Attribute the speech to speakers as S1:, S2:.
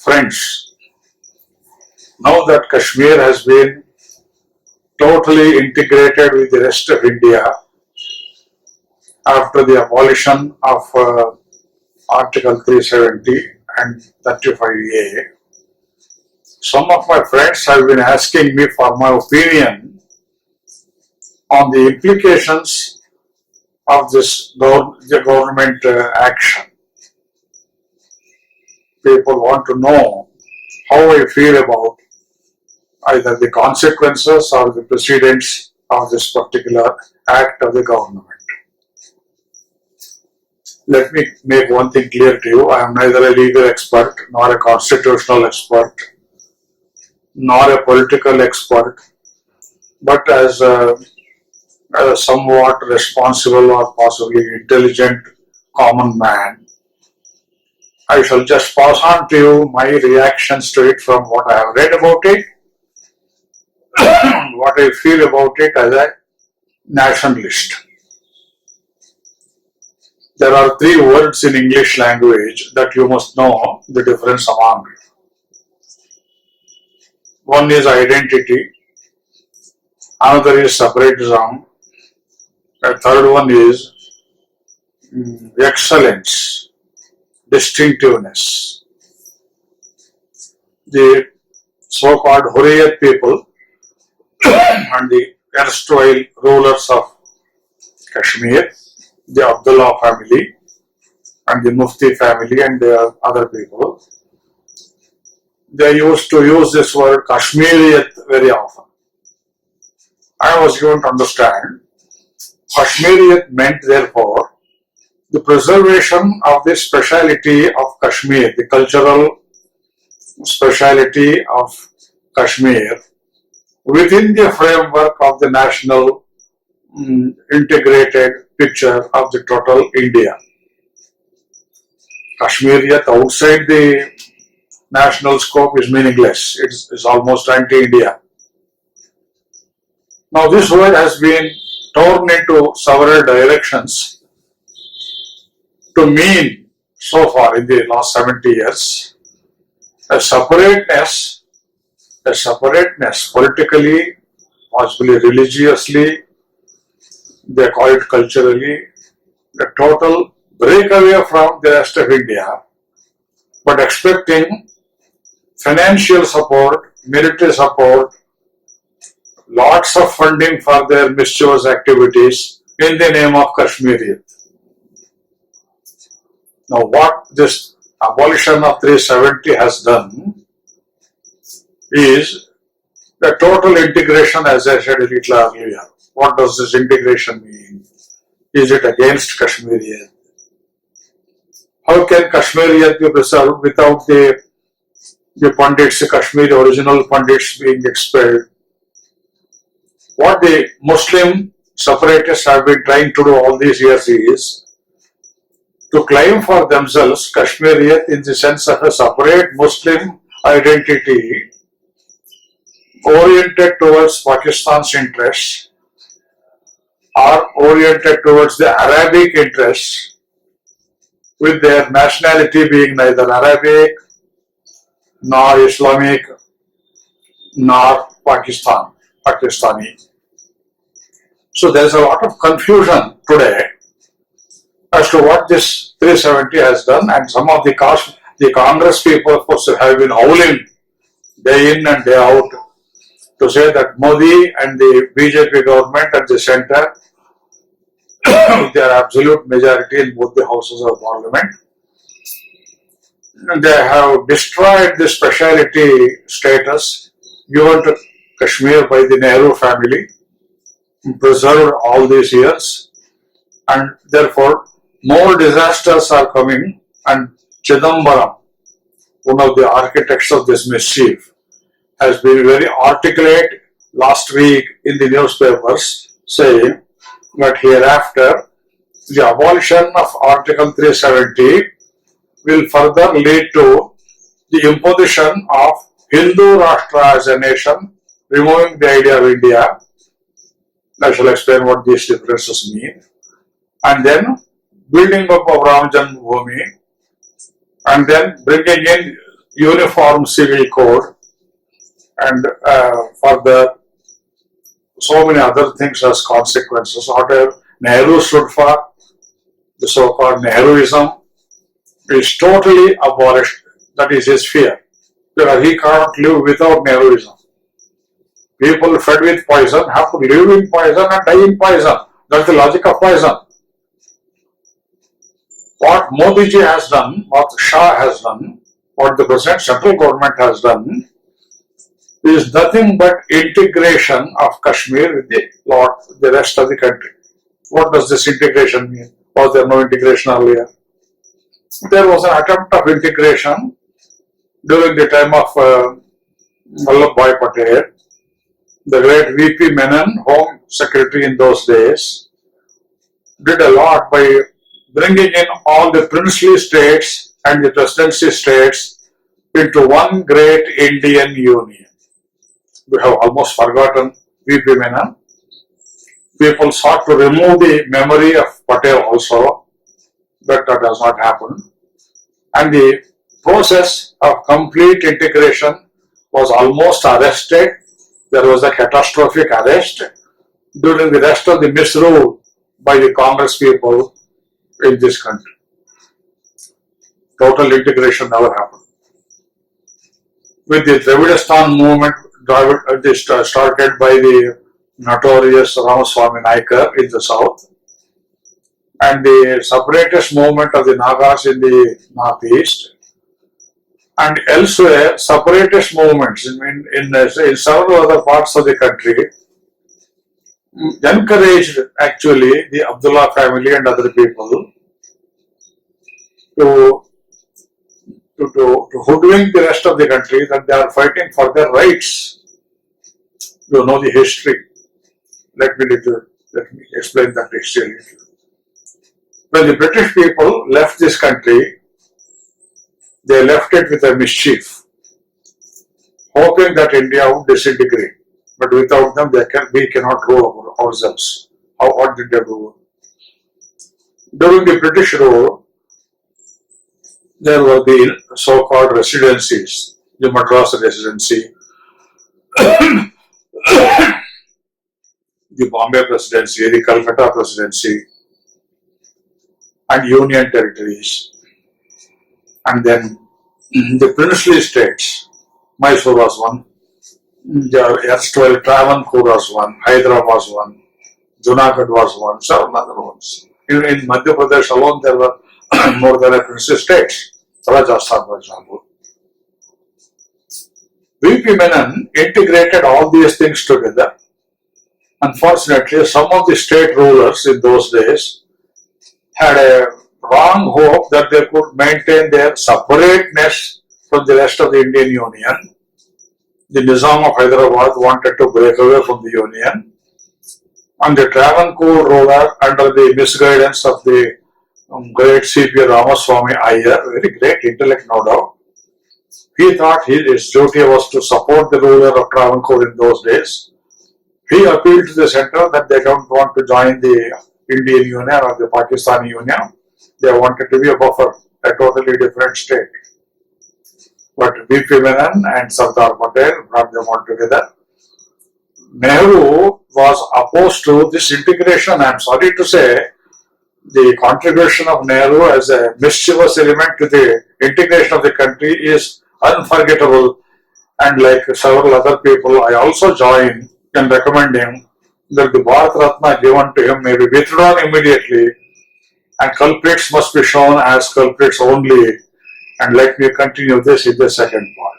S1: friends, now that Kashmir has been totally integrated with the rest of India after the abolition of Article 370 and 35A, some of my friends have been asking me for my opinion on the implications of this government action. People want to know how I feel about either the consequences or the precedents of this particular act of the government. Let me make one thing clear to you. I am neither a legal expert, nor a constitutional expert, nor a political expert, but as a somewhat responsible or possibly intelligent common man, I shall just pass on to you my reactions to it from what I have read about it, what I feel about it as a nationalist. There are three words in English language that you must know the difference among. One is identity, another is separatism, the third one is excellence, distinctiveness. The so-called Hurriyat people and the erstwhile rulers of Kashmir, the Abdullah family and the Mufti family and the other people, they used to use this word Kashmiriyat very often. I was given to understand Kashmiriyat meant therefore the preservation of the speciality of Kashmir, the cultural speciality of Kashmir within the framework of the national integrated picture of the total India. Kashmiriyat outside the national scope is meaningless. It's almost anti-India. Now this word has been torn into several directions to mean so far in the last 70 years a separateness politically, possibly religiously, they call it culturally, a total breakaway from the rest of India, but expecting financial support, military support, lots of funding for their mischievous activities in the name of Kashmiriyat. Now what this abolition of 370 has done is the total integration, as I said a little earlier. What does this integration mean? Is it against Kashmiriyat? How can Kashmiriyat be preserved without the Pandits, the Kashmiri original Pandits being expelled? What the Muslim separatists have been trying to do all these years is to claim for themselves Kashmiriyat in the sense of a separate Muslim identity oriented towards Pakistan's interests or oriented towards the Arabic interests, with their nationality being neither Arabic nor Islamic nor Pakistani. So there is a lot of confusion today as to what this 370 has done, and some of the Congress people, of course, have been howling day in and day out to say that Modi and the BJP government at the center, with their absolute majority in both the houses of parliament, they have destroyed the speciality status given to Kashmir by the Nehru family, preserved all these years, and therefore more disasters are coming. And Chidambaram, one of the architects of this mischief, has been very articulate last week in the newspapers, saying that hereafter the abolition of Article 370 will further lead to the imposition of Hindu Rashtra as a nation, removing the idea of India. I shall explain what these differences mean. And then building up of Ram Janmabhoomi, and then bringing in uniform civil code, and further so many other things as consequences. Whatever Nehru stood for, the so-called Nehruism, is totally abolished. That is his fear. Because he can't live without Nehruism. People fed with poison have to live in poison and die in poison. That's the logic of poison. What Modi ji has done, what Shah has done, what the present central government has done, is nothing but integration of Kashmir with the rest of the country. What does this integration mean? Was there no integration earlier? There was an attempt of integration during the time of Vallabhbhai Patel. The great VP Menon, Home Secretary in those days, did a lot by bringing in all the princely states and the presidency states into one great Indian union. We have almost forgotten VP Menon. People sought to remove the memory of Patel also, but that has not happened. And the process of complete integration was almost arrested. There was a catastrophic arrest during the rest of the misrule by the Congress people in this country. Total integration never happened. With the Dravidistan movement started by the notorious Ramaswamy Naikar in the south, and the separatist movement of the Nagas in the northeast, and elsewhere separatist movements in several other parts of the country encouraged actually the Abdullah family and other people to hoodwink the rest of the country that they are fighting for their rights. You know the history. Let me explain that history. When the British people left this country, they left it with a mischief, hoping that India would disintegrate. But without them, we cannot rule ourselves. What did they do? During the British rule, there were the so-called residencies, the Madras Residency, the Bombay Presidency, the Calcutta Presidency, and Union Territories. And then the princely states, Mysore was one, the erstwhile Travancore was one, Hyderabad was one, Junagadh was one, several other ones. In Madhya Pradesh alone, there were more than a princely states. Rajasthan, for example. VP Menon integrated all these things together. Unfortunately, some of the state rulers in those days had a wrong hope that they could maintain their separateness from the rest of the Indian Union. The Nizam of Hyderabad wanted to break away from the Union, and the Travancore ruler, under the misguidance of the great C.P. Ramaswamy Iyer, very great intellect no doubt, he thought his duty was to support the ruler of Travancore in those days. He appealed to the centre that they don't want to join the Indian Union or the Pakistani Union. They wanted to be a buffer, a totally different state. But VP Menon and Sardar Patel brought them all together. Nehru was opposed to this integration. I am sorry to say, the contribution of Nehru as a mischievous element to the integration of the country is unforgettable. And like several other people, I also join in recommending that the Bharat Ratna given to him may be withdrawn immediately, and culprits must be shown as culprits only. And let me continue this in the second part.